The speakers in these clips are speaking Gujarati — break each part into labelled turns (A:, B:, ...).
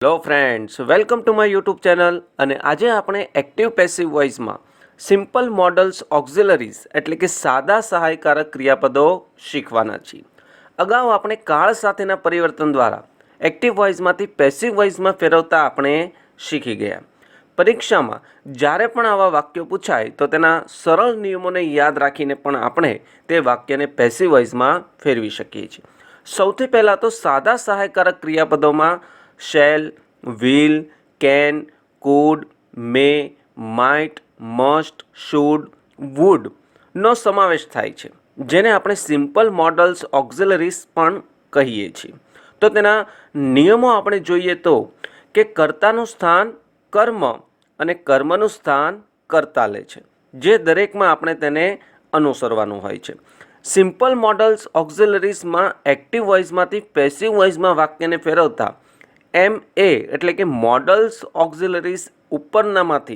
A: Hello friends, welcome to my YouTube channel. અને આજે આપણે એક્ટિવ પેસિવ વોઇસમાં સિમ્પલ મોડલ્સ ઓક્ઝિલરીઝ એટલે કે સાદા સહાયકારક ક્રિયાપદો શીખવાના છીએ. અગાઉ આપણે કાળ સાથેના પરિવર્તન દ્વારા એક્ટિવ વોઇસમાંથી પેસિવ વોઇસમાં ફેરવતા આપણે શીખી ગયા. પરીક્ષામાં જ્યારે પણ આવા વાક્યો પૂછાય તો તેના સરળ નિયમોને યાદ રાખીને પણ આપણે તે વાક્યને પેસિવ વોઇસમાં ફેરવી શકીએ છીએ. સૌથી પહેલાં તો સાદા સહાયકારક ક્રિયાપદોમાં shall, will, can, could, may, might, must, should, વુડનો સમાવેશ થાય છે, જેને આપણે સિમ્પલ મોડલ્સ ઓક્ઝિલરીઝ પણ કહીએ છીએ. તો તેના નિયમો આપણે જોઈએ તો કે કર્તાનું સ્થાન કર્મ અને કર્મનું સ્થાન કર્તા લે છે, જે દરેકમાં આપણે તેને અનુસરવાનું હોય છે. સિમ્પલ મોડલ્સ ઓક્ઝિલરીઝમાં એક્ટિવ વોઇસમાંથી પેસિવ વોઇસમાં વાક્યને ફેરવતા એમ એ એટલે કે મોડલ્સ ઓક્ઝિલરીઝ ઉપરનામાંથી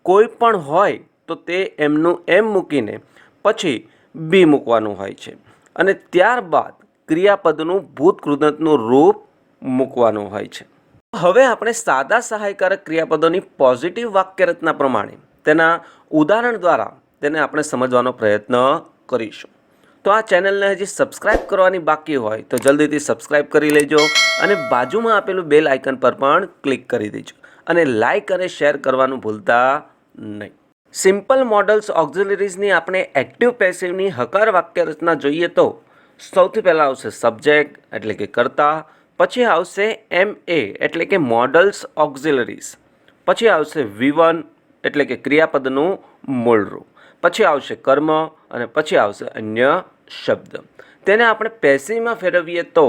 A: કોઈ પણ હોય તો તે એમનું એમ મૂકીને પછી બી મૂકવાનું હોય છે, અને ત્યારબાદ ક્રિયાપદનું ભૂતકૃદંતનું રૂપ મૂકવાનું હોય છે. હવે આપણે સાદા સહાયકારક ક્રિયાપદોની પોઝિટિવ વાક્યરચના પ્રમાણે તેના ઉદાહરણ દ્વારા તેને આપણે સમજવાનો પ્રયત્ન કરીશું. તો આ ચેનલને હજી સબસ્ક્રાઇબ કરવાની બાકી હોય તો જલ્દીથી સબસ્ક્રાઇબ કરી લેજો, અને બાજુમાં આપેલું બેલ આઇકન પર પણ ક્લિક કરી દેજો, અને લાઇક અને શેર કરવાનું ભૂલતા નહીં. સિમ્પલ મોડલ્સ ઓક્ઝિલરીઝની આપણે એક્ટિવ પેસિવની હકાર વાક્યરચના જોઈએ તો સૌથી પહેલાં આવશે સબ્જેક્ટ એટલે કે કર્તા, પછી આવશે એમ એ એટલે કે મોડલ્સ ઓક્ઝિલરીઝ, પછી આવશે V1 એટલે કે ક્રિયાપદનું મૂળરૂપ, પછી આવશે કર્મ, અને પછી આવશે અન્ય શબ્દ. તેને આપણે પેસિવમાં ફેરવીએ તો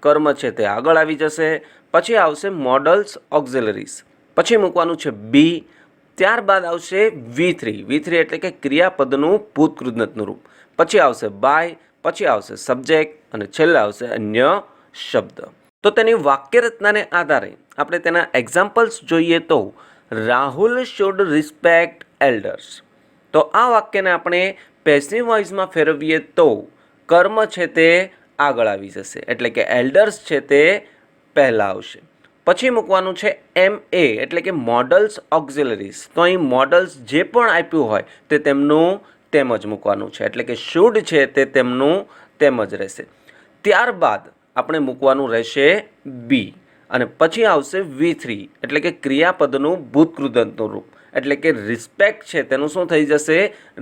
A: કર્મ છે તે આગળ આવી જશે, પછી આવશે મોડલ્સ ઓક્ઝિલરીઝ, પછી મૂકવાનું છે બી, ત્યારબાદ આવશે V3 એટલે કે ક્રિયાપદનું ભૂતકૃદંતનું રૂપ, પછી આવશે બાય, પછી આવશે સબ્જેક્ટ, અને છેલ્લે આવશે અન્ય શબ્દ. તો તેની વાક્યરચનાને આધારે આપણે તેના એક્ઝામ્પલ્સ જોઈએ તો રાહુલ શુડ રિસ્પેક્ટ એલ્ડર્સ. તો આ વાક્યને આપણે પેસિવ વોઇસમાં ફેરવીએ તો કર્મ છે તે આગળ આવી જશે, એટલે કે એલ્ડર્સ છે તે પહેલાં આવશે. પછી મૂકવાનું છે એમ એ એટલે કે મોડલ્સ ઓક્ઝિલરીઝ. તો અહીં મોડલ્સ જે પણ આપ્યું હોય તે તેમનું તેમ જ મૂકવાનું છે, એટલે કે શુડ છે તે તેમનું તેમ જ રહેશે. ત્યારબાદ આપણે મૂકવાનું રહેશે બી, અને પછી આવશે V3 એટલે કે ક્રિયાપદનું ભૂતકૃદંતનું રૂપ, એટલે કે રિસ્પેક્ટ છે તેનું શું થઈ જશે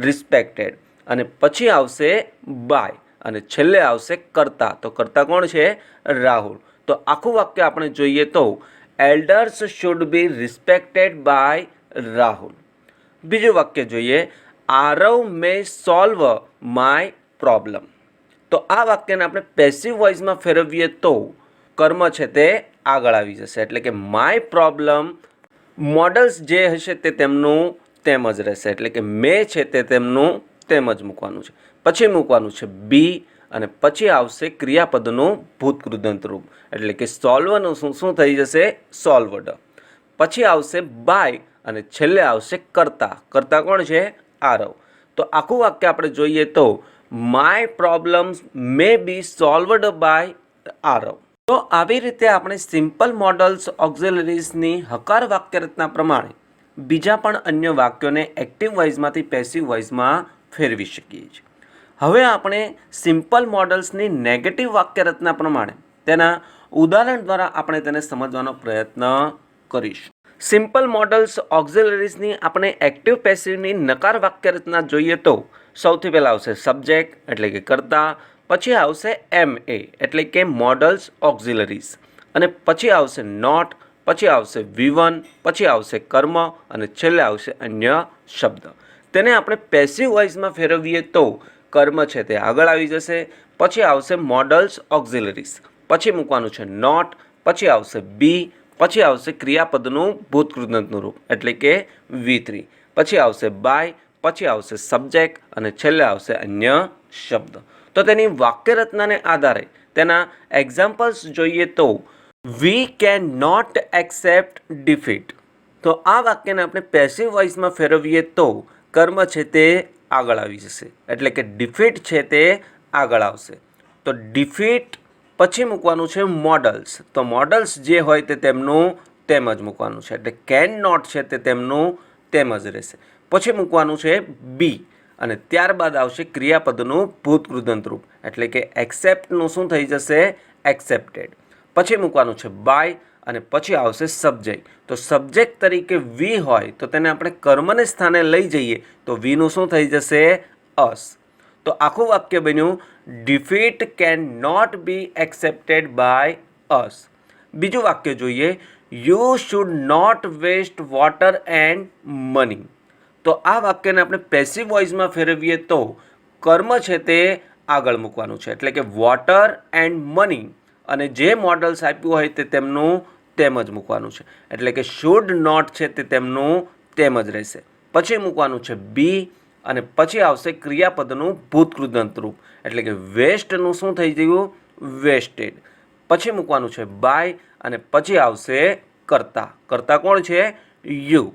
A: રિસ્પેક્ટેડ, અને પછી આવશે બાય, અને છેલ્લે આવશે કર્તા. તો કર્તા કોણ છે રાહુલ. તો આખું વાક્ય આપણે જોઈએ તો elders should be respected by Rahul. બીજું વાક્ય જોઈએ Aarav may solve my problem. તો આ વાક્યને આપણે પેસિવ વોઇસમાં ફેરવીએ તો કર્મ છે તે આગળ આવી જશે, એટલે કે માય પ્રોબ્લેમ મોડલ્સ જે હશે તે તેમનું તેમ જ રહેશે, એટલે કે મે છે તે તેમનું તેમ જ મૂકવાનું છે. પછી મૂકવાનું છે બી, અને પછી આવશે ક્રિયાપદનું ભૂતકૃદંત રૂપ, એટલે કે સોલ્વનું શું થઈ જશે સોલ્વડ. પછી આવશે બાય, અને છેલ્લે આવશે કર્તા. કર્તા કોણ છે આરવ. તો આખું વાક્ય આપણે જોઈએ તો my problems may be solved by Aarav. તો આવી રીતે આપણે સિમ્પલ મોડલ્સ ઓક્ઝિલરીઝની હકાર વાક્યરચના પ્રમાણે બીજા પણ અન્ય વાક્યોને એક્ટિવ વોઇસમાંથી પેસિવ વોઇસમાં ફેરવી શકીએ છીએ. હવે આપણે સિમ્પલ મોડલ્સની નેગેટિવ વાક્યરચના પ્રમાણે તેના ઉદાહરણ દ્વારા આપણે તેને સમજવાનો પ્રયત્ન કરીશું. સિમ્પલ મોડલ્સ ઓક્ઝિલરીઝની આપણે એક્ટિવ પેસિવની નકાર વાક્યરચના જોઈએ તો સૌથી પહેલાં આવશે સબ્જેક્ટ એટલે કે કર્તા, પછી આવશે એમ એ એટલે કે મોડલ્સ ઓક્ઝિલરીઝ, અને પછી આવશે નોટ, પછી આવશે V1, પછી આવશે કર્મ, અને છેલ્લે આવશે અન્ય શબ્દ. તેને આપણે પેસિવ વોઇસમાં ફેરવીએ તો કર્મ છે તે આગળ આવી જશે, પછી આવશે મોડલ્સ ઓક્ઝિલરીઝ, પછી મૂકવાનું છે નોટ, પછી આવશે બી, પછી આવશે ક્રિયાપદનું ભૂતકૃદંતનું રૂપ એટલે કે V3, પછી આવશે બાય, પછી આવશે સબ્જેક્ટ, અને છેલ્લે આવશે અન્ય શબ્દ. તો તેની વાક્યરચનાને આધારે તેના એક્ઝામ્પલ્સ જોઈએ તો we can not accept defeat. તો આ વાક્યને આપણે પેસિવ વોઇસમાં ફેરવીએ તો કર્મ છે તે આગળ આવી જશે, એટલે કે ડિફીટ છે તે આગળ આવશે. તો ડિફીટ પછી મૂકવાનું છે મોડલ્સ. તો મોડલ્સ જે હોય તે તેમનું તેમ જ મૂકવાનું છે, એટલે કેન નોટ છે તે તેમનું તેમ જ રહેશે. પછી મૂકવાનું છે બી અને ત્યારબાદ આવશે ક્રિયાપદનું ભૂતકૃદંત રૂપ, એટલે કે એક્સેપ્ટનું શું થઈ જશે? એક્સેપ્ટેડ. પછી મૂકવાનું છે બાય અને પછી આવશે સબ્જેક્ટ. તો સબ્જેક્ટ તરીકે વી હોય તો તેને આપણે કર્મને સ્થાને લઈ જઈએ તો વીનું શું થઈ જશે? અસ. તો આખું વાક્ય બન્યું defeat can not be accepted by us. બીજું વાક્ય જોઈએ, you should not waste water and money. તો આ વાક્યને આપણે પેસિવ વોઇસમાં ફેરવીએ તો કર્મ છે તે આગળ મૂકવાનું છે, એટલે કે વોટર એન્ડ મની અને જે મોડલ્સ આપ્યું હોય તે તેમનું તેમ જ મૂકવાનું છે, એટલે કે શુડ નોટ છે તે તેમનું તેમ જ રહેશે. પછી મૂકવાનું છે બી અને પછી આવશે ક્રિયાપદનું ભૂતકૃદંત રૂપ, એટલે કે વેસ્ટનું શું થઈ ગયું? વેસ્ટેડ. પછી મૂકવાનું છે બાય અને પછી આવશે કર્તા. કર્તા કોણ છે? યુ.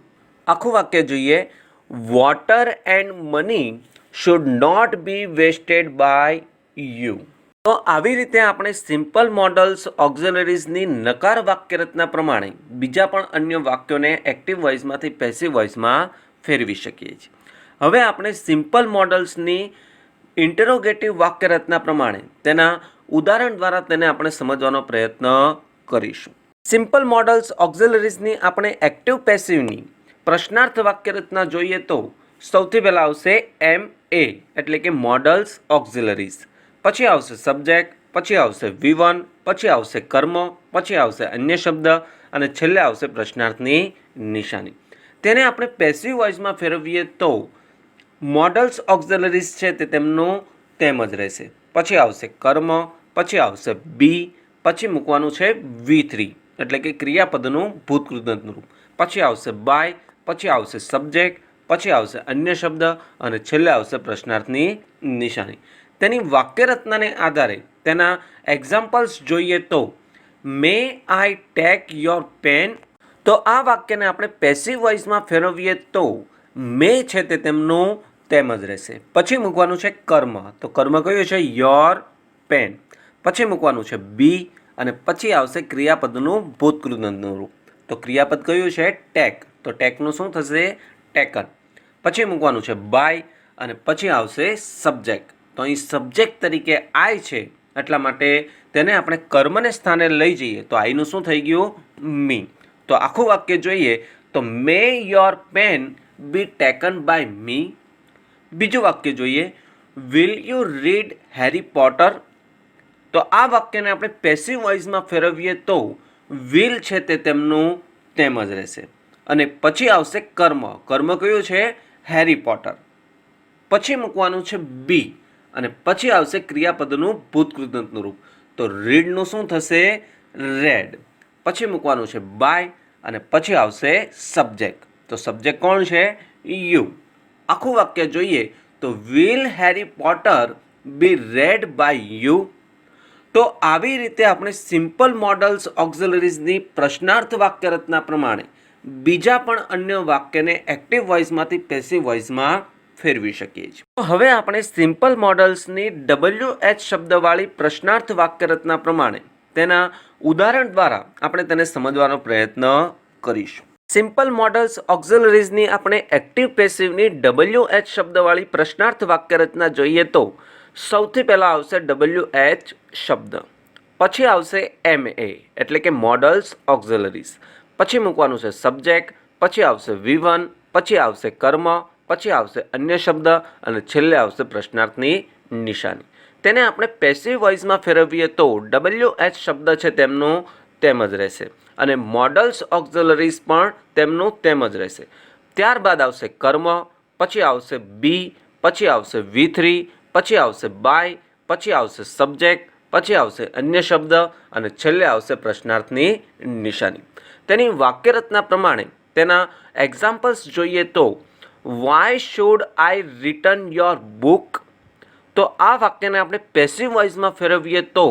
A: આખું વાક્ય જોઈએ, water and money should not be wasted by you. તો આવી રીતે આપણે સિમ્પલ મોડલ્સ ઓક્ઝિલરીઝની નકાર વાક્ય રચના પ્રમાણે બીજા પણ અન્ય વાક્યોને એક્ટિવ વોઇસમાંથી પેસિવ વોઇસમાં ફેરવી શકીએ છીએ. હવે આપણે સિમ્પલ મોડલ્સની ઇન્ટરોગેટિવ વાક્ય રચના પ્રમાણે તેના ઉદાહરણ દ્વારા તેને આપણે સમજવાનો પ્રયત્ન કરીશું. સિમ્પલ મોડલ્સ ઓક્ઝિલરીઝની આપણે એક્ટિવ પેસિવની પ્રશ્નાર્થ વાક્ય રચના જોઈએ તો સૌથી પહેલાં આવશે એમ એ એટલે કે મોડલ્સ ઓક્ઝિલરીઝ. પછી આવશે સબ્જેક્ટ, પછી આવશે V1, પછી આવશે કર્મ, પછી આવશે અન્ય શબ્દ અને છેલ્લે આવશે પ્રશ્નાર્થની નિશાની. તેને આપણે પેસિવ વોઇસમાં ફેરવીએ તો મોડલ્સ ઓક્ઝિલરીઝ છે તે તેમનું તેમ જ રહેશે. પછી આવશે કર્મ, પછી આવશે બી, પછી મૂકવાનું છે V3 એટલે કે ક્રિયાપદનું ભૂતકૃદંત રૂપ, પછી આવશે બાય, પછી આવશે સબ્જેક્ટ, પછી આવશે અન્ય શબ્દ અને છેલ્લે આવશે પ્રશ્નાર્થની નિશાની. તેની વાક્યરચનાને આધારે તેના એક્ઝામ્પલ્સ જોઈએ તો મે આઈ ટેક યોર પેન. તો આ વાક્યને આપણે પેસિવ વોઇસમાં ફેરવીએ તો મે છે તે તેમનું તેમ જ રહેશે. પછી મૂકવાનું છે કર્મ. તો કર્મ કયું છે? Your pen. પછી મૂકવાનું છે બી અને પછી આવશે ક્રિયાપદનું ભૂતકૃદંતનું રૂપ. તો ક્રિયાપદ કયું છે? ટેક. તો ટેકનું શું થશે? ટેકન. પછી મૂકવાનું છે બાય અને પછી આવશે સબ્જેક્ટ. તો અહીં સબ્જેક્ટ તરીકે આઈ છે એટલા માટે તેને આપણે કર્મને સ્થાને લઈ જઈએ તો આઈનું શું થઈ ગયું? મી. તો આખું વાક્ય જોઈએ તો may your pen be taken by me. બીજું વાક્ય જોઈએ, will you read Harry Potter. તો આ વાક્યને આપણે પેસિવ વોઇસમાં ફેરવીએ તો વિલ છે તે તેમનું તેમ જ રહેશે અને પછી આવશે કર્મ. કર્મ કયું છે? Harry Potter. પછી મૂકવાનું છે બી અને પછી આવશે ક્રિયાપદનું ભૂતકૃદંતનું રૂપ. તો રીડનું શું થશે? રેડ. પછી મૂકવાનું છે બાય અને પછી આવશે સબ્જેક્ટ. તો સબ્જેક્ટ કોણ છે? યુ. આખું વાક્ય જોઈએ તો will Harry Potter be read by you. તો આવી રીતે આપણે સિમ્પલ મોડલ્સ ઓક્ઝિલરીઝની પ્રશ્નાર્થ વાક્ય રચના પ્રમાણે બીજા પણ અન્ય વાક્યને એક્ટિવ વોઇસમાંથી પેસિવ વોઇસમાં ફેરવી શકીએ છીએ. તો હવે આપણે સિમ્પલ મોડલ્સની WH શબ્દવાળી પ્રશ્નાર્થ વાક્ય રચના પ્રમાણે તેના ઉદાહરણ દ્વારા આપણે તેને સમજવાનો પ્રયત્ન કરીશું. સિમ્પલ મોડલ્સ ઓક્ઝિલરીઝની આપણે એક્ટિવ પેસિવની WH શબ્દવાળી પ્રશ્નાર્થ વાક્ય રચના જોઈએ તો સૌથી પહેલાં આવશે WH શબ્દ, પછી આવશે MA એટલે કે મોડલ્સ ઓક્ઝિલરીઝ, પછી મૂકવાનું છે સબ્જેક્ટ, પછી આવશે V1, પછી આવશે કર્મ, પછી આવશે અન્ય શબ્દ અને છેલ્લે આવશે પ્રશ્નાર્થની નિશાની. તેને આપણે પેસિવ વોઇસમાં ફેરવીએ તો WH શબ્દ છે તેમનું તેમ જ રહેશે અને મોડલ્સ ઓક્ઝિલરીઝ પણ તેમનું તેમ જ રહેશે. ત્યારબાદ આવશે કર્મ, પછી આવશે બી, પછી આવશે V3, પછી આવશે બાય, પછી આવશે સબ્જેક્ટ, પછી આવશે અન્ય શબ્દ અને છેલ્લે આવશે પ્રશ્નાર્થની નિશાની. તેની વાક્યરચના પ્રમાણે તેના એક્ઝામ્પલ્સ જોઈએ તો why should I return your book. તો આ વાક્યને આપણે પેસિવ વોઇસમાં ફેરવીએ તો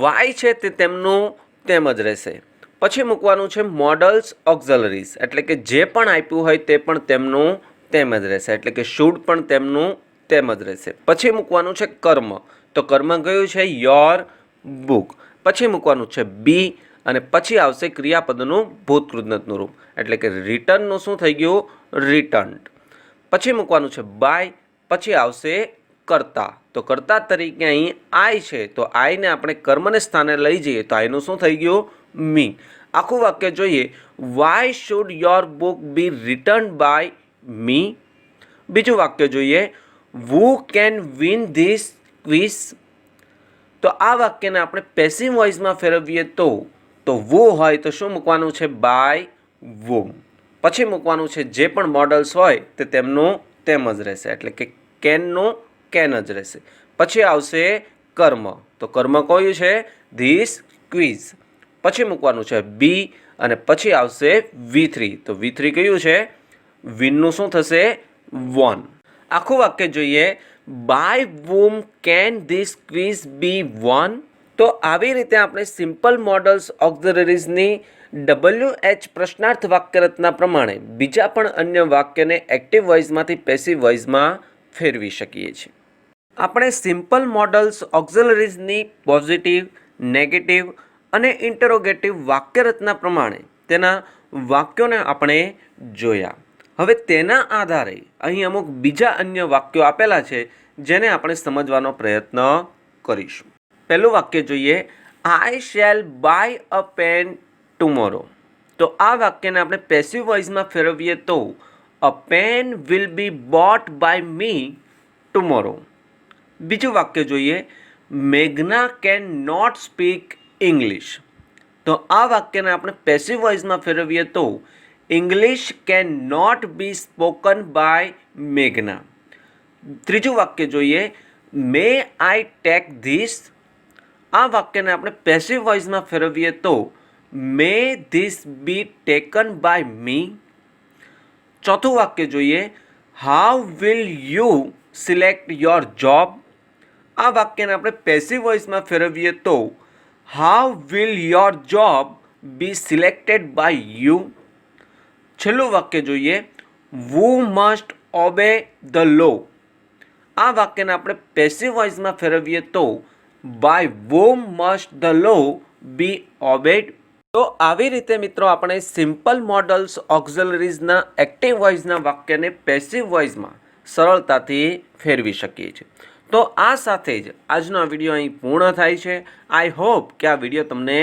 A: વાય છે તે તેમનું તેમ જ રહેશે. પછી મૂકવાનું છે મોડલ્સ ઓક્ઝિલરીઝ એટલે કે જે પણ આપ્યું હોય તે પણ તેમનું તેમ જ રહેશે એટલે કે શુડ પણ તેમનું તેમ જ રહેશે. પછી મૂકવાનું છે કર્મ. તો કર્મ કયું છે? Your book. પછી મૂકવાનું છે બી અને પછી આવશે ક્રિયાપદનું ભૂતકૃતનું રૂપ, એટલે કે રિટર્નનું શું થઈ ગયું? રિટર્ન્ડ. પછી મૂકવાનું છે બાય, પછી આવશે કર્તા. તો કર્તા તરીકે અહીં આઈ છે, તો આઈને આપણે કર્મને સ્થાને લઈ જઈએ તો આઈનું શું થઈ ગયું? મી. આખું વાક્ય જોઈએ. Why should your book be return by me? બીજું વાક્ય જોઈએ. Who can win this quiz? તો આ વાક્યને આપણે પેસિવ વોઇસમાં ફેરવીએ તો વુ હોય તો શું મૂકવાનું છે? By whom. પછી મૂકવાનું છે જે પણ મોડલ્સ હોય તે તેમનું તેમ જ રહેશે, એટલે કે કેનનું કેન જ રહેશે. પછી આવશે કર્મ. તો કર્મ કયું છે? This quiz. પછી મૂકવાનું છે બી અને પછી આવશે V3. તો V3 કયું છે? વિનનું શું થશે? વોન. આખું વાક્ય જોઈએ. By whom can this quiz be won? તો આવી રીતે આપણે સિમ્પલ મોડલ્સ ઓક્ઝિલરીઝની WH પ્રશ્નાર્થ વાક્યરચના પ્રમાણે બીજા પણ અન્ય વાક્યને એક્ટિવ વોઇસમાંથી પેસિવ વોઇસમાં ફેરવી શકીએ છીએ. આપણે સિમ્પલ મોડલ્સ ઓક્ઝિલરીઝની પોઝિટિવ, નેગેટિવ અને ઇન્ટરોગેટિવ વાક્યરચના પ્રમાણે તેના વાક્યોને આપણે જોયા. હવે તેના આધારે અહીં અમુક બીજા અન્ય વાક્યો આપેલા છે જેને આપણે સમજવાનો પ્રયત્ન કરીશું. પહેલું વાક્ય જોઈએ. I shall buy a pen tomorrow. તો આ વાક્યને આપણે પેસિવ વોઇસમાં ફેરવીએ તો a pen will be bought by me tomorrow. બીજું વાક્ય જોઈએ. મેઘના કેન નોટ સ્પીક ઇંગ્લિશ. તો આ વાક્યને આપણે પેસિવ વોઇસમાં ફેરવીએ તો English can not be spoken by મેઘના. ત્રીજું વાક્ય જોઈએ. May I take this. આ વાક્યને આપણે પેસિવ વોઇસમાં ફેરવીએ તો may this be taken by me. ચોથું વાક્ય જોઈએ. How will you select your job. આ વાક્યને આપણે પેસિવ વોઇસમાં ફેરવીએ તો how will your job be selected by you. છેલ્લું વાક્ય જોઈએ. We must obey the law. આ વાક્યને આપણે પેસિવ વોઇસમાં ફેરવીએ તો by whom must the law be obeyed. તો આવી રીતે મિત્રો આપણે સિમ્પલ મોડલ્સ ઓક્ઝિલરીઝના એક્ટિવ વોઇસના વાક્યને પેસિવ વોઇસમાં સરળતાથી ફેરવી શકીએ છીએ. તો આ સાથે જ આજનો આ વિડીયો અહીં પૂર્ણ થાય છે. આઈ હોપ કે આ વિડીયો તમને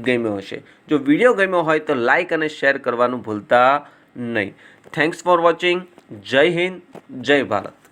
A: ગમ્યો હશે. જો વિડીયો ગમ્યો હોય તો લાઇક અને શેર કરવાનું ભૂલતા નહીં. Thanks for watching. જય હિન્દ, જય ભારત.